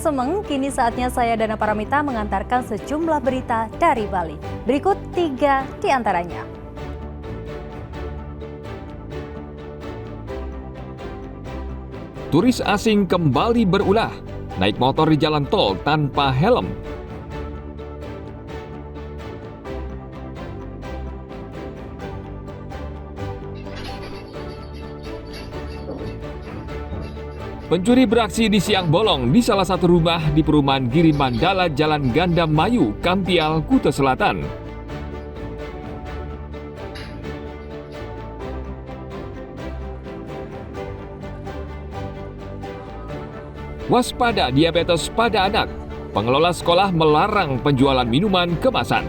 Semeng, kini saatnya saya Dana Paramita mengantarkan sejumlah berita dari Bali. Berikut 3 di antaranya. Turis asing kembali berulah, naik motor di jalan tol tanpa helm. Pencuri beraksi di siang bolong di salah satu rumah di perumahan Giri Mandala, Jalan Gandamayu, Kampial, Kuta Selatan. Waspada diabetes pada anak. Pengelola sekolah melarang penjualan minuman kemasan.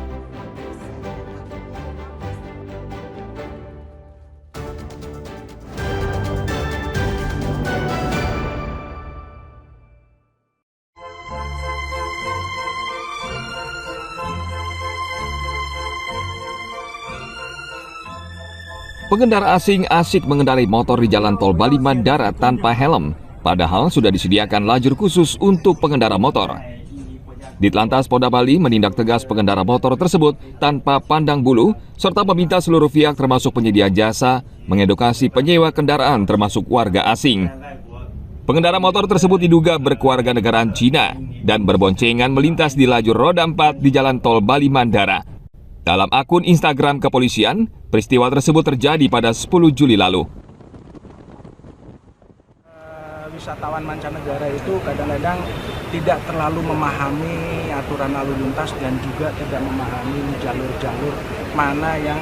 Pengendara asing asyik mengendarai motor di jalan tol Bali Mandara tanpa helm, padahal sudah disediakan lajur khusus untuk pengendara motor. Ditlantas Polda Bali menindak tegas pengendara motor tersebut tanpa pandang bulu, serta meminta seluruh pihak termasuk penyedia jasa mengedukasi penyewa kendaraan termasuk warga asing. Pengendara motor tersebut diduga berkeluarga negaraan Cina dan berboncengan melintas di lajur roda 4 di jalan tol Bali Mandara. Dalam akun Instagram kepolisian, peristiwa tersebut terjadi pada 10 Juli lalu. Wisatawan mancanegara itu kadang-kadang tidak terlalu memahami aturan lalu lintas dan juga tidak memahami jalur-jalur mana yang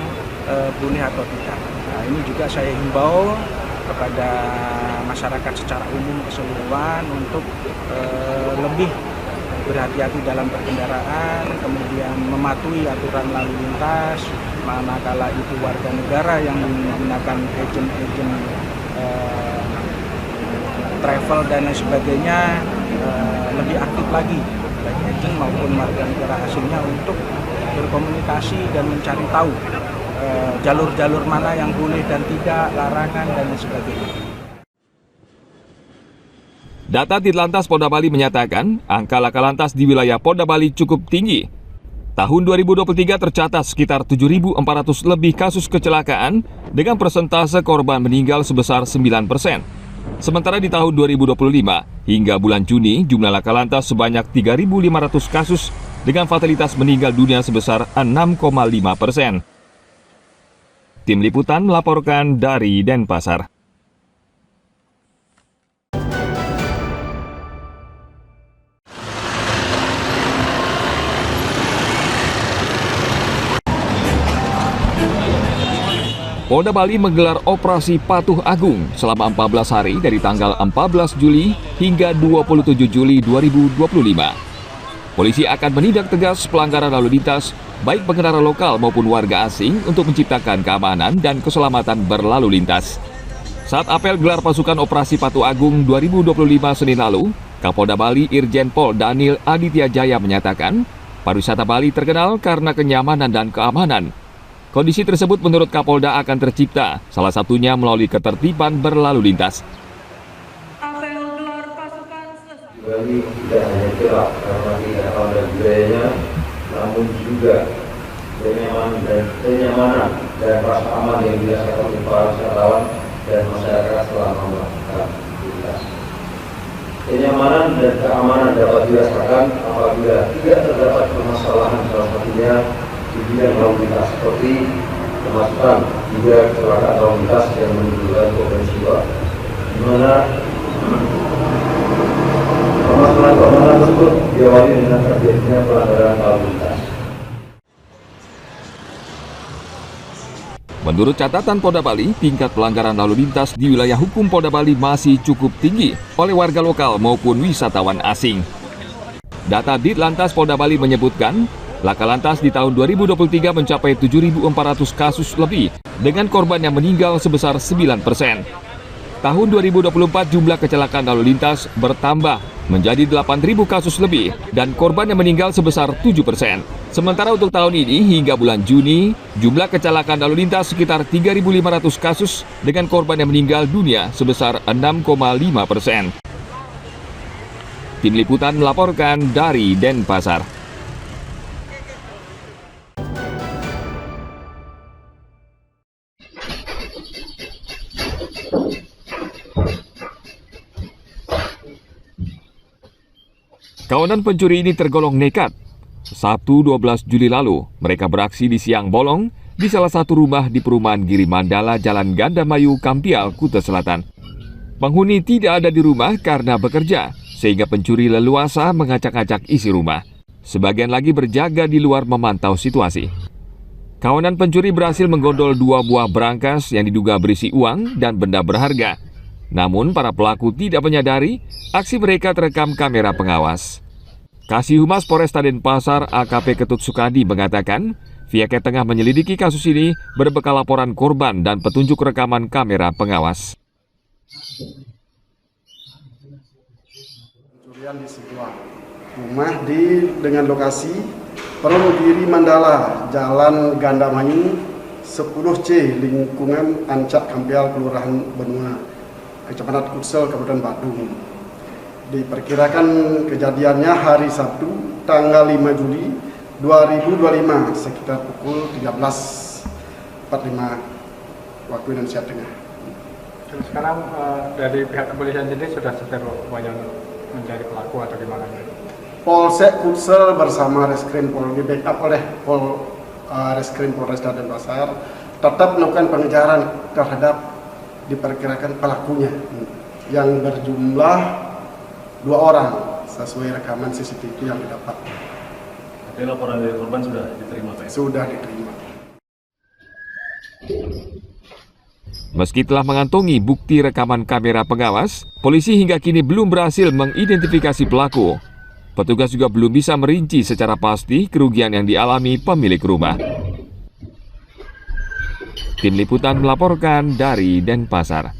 boleh atau tidak. Nah, ini juga saya himbau kepada masyarakat secara umum keseluruhan untuk lebih berhati-hati dalam berkendaraan, kemudian mematuhi aturan lalu lintas, manakala itu warga negara yang menggunakan agen-agen travel dan lain sebagainya, lebih aktif lagi baik agen maupun warga negara asingnya untuk berkomunikasi dan mencari tahu jalur-jalur mana yang boleh dan tidak, larangan dan lain sebagainya. Data Ditlantas Polda Bali menyatakan angka laka lantas di wilayah Polda Bali cukup tinggi. Tahun 2023 tercatat sekitar 7.400 lebih kasus kecelakaan dengan persentase korban meninggal sebesar 9%. Sementara di tahun 2025 hingga bulan Juni jumlah laka lantas sebanyak 3.500 kasus dengan fatalitas meninggal dunia sebesar 6,5%. Tim Liputan melaporkan dari Denpasar. Polda Bali menggelar operasi Patuh Agung selama 14 hari dari tanggal 14 Juli hingga 27 Juli 2025. Polisi akan menindak tegas pelanggaran lalu lintas, baik pengendara lokal maupun warga asing untuk menciptakan keamanan dan keselamatan berlalu lintas. Saat apel gelar pasukan operasi Patuh Agung 2025 Senin lalu, Kapolda Bali Irjen Pol Daniel Aditya Jaya menyatakan, pariwisata Bali terkenal karena kenyamanan dan keamanan. Kondisi tersebut menurut Kapolda akan tercipta, salah satunya melalui ketertiban berlalu lintas. Bali tidak hanya gelap karena tidak ada budayanya, namun juga kenyamanan dan rasa aman yang dirasakan oleh para wisatawan dan masyarakat selama melakukan aktivitas. Kenyamanan dan keamanan dapat dirasakan apabila tidak terdapat permasalahan, salah satunya di bidang lalu lintas seperti kemacetan juga kecelakaan lalu lintas yang menimbulkan korban jiwa, di mana permasalahan tersebut diawali dengan terjadinya pelanggaran lalu lintas. Menurut catatan Polda Bali, tingkat pelanggaran lalu lintas di wilayah hukum Polda Bali masih cukup tinggi oleh warga lokal maupun wisatawan asing. Data Ditlantas Polda Bali menyebutkan, laka lantas di tahun 2023 mencapai 7.400 kasus lebih dengan korban yang meninggal sebesar 9%. Tahun 2024 jumlah kecelakaan lalu lintas bertambah menjadi 8.000 kasus lebih dan korban yang meninggal sebesar 7%. Sementara untuk tahun ini hingga bulan Juni, jumlah kecelakaan lalu lintas sekitar 3.500 kasus dengan korban yang meninggal dunia sebesar 6,5%. Tim Liputan melaporkan dari Denpasar. Kawanan pencuri ini tergolong nekat. Sabtu 12 Juli lalu, mereka beraksi di siang bolong di salah satu rumah di perumahan Giri Mandala, Jalan Gandamayu, Kampial, Kuta Selatan. Penghuni tidak ada di rumah karena bekerja, sehingga pencuri leluasa mengacak-acak isi rumah. Sebagian lagi berjaga di luar memantau situasi. Kawanan pencuri berhasil menggondol 2 buah berangkas yang diduga berisi uang dan benda berharga. Namun para pelaku tidak menyadari aksi mereka terekam kamera pengawas. Kasih Humas Polresta Denpasar AKP Ketut Sukadi mengatakan, pihaknya tengah menyelidiki kasus ini berbekal laporan korban dan petunjuk rekaman kamera pengawas. Pencurian di sebuah rumah dengan lokasi Perumahan Giri Mandala, Jalan Gandamayu 10C, lingkungan Ancak Kampial, Kelurahan Benua, Kecamatan Kutsel, Kabupaten Badung. Diperkirakan kejadiannya hari Sabtu, tanggal 5 Juli 2025, sekitar pukul 13.45 waktu Indonesia Tengah. Sekarang dari pihak kepolisian sendiri sudah upaya mencari pelaku atau gimana? Polsek Kutsel bersama Reskrim Polri, di-backup oleh Reskrim Polresta Denpasar, tetap melakukan pengejaran terhadap diperkirakan pelakunya yang berjumlah 2 orang sesuai rekaman CCTV yang didapat. Jadi laporan dari korban sudah diterima, Pak? Sudah diterima. Meski telah mengantongi bukti rekaman kamera pengawas, polisi hingga kini belum berhasil mengidentifikasi pelaku. Petugas juga belum bisa merinci secara pasti kerugian yang dialami pemilik rumah. Tim Liputan melaporkan dari Denpasar.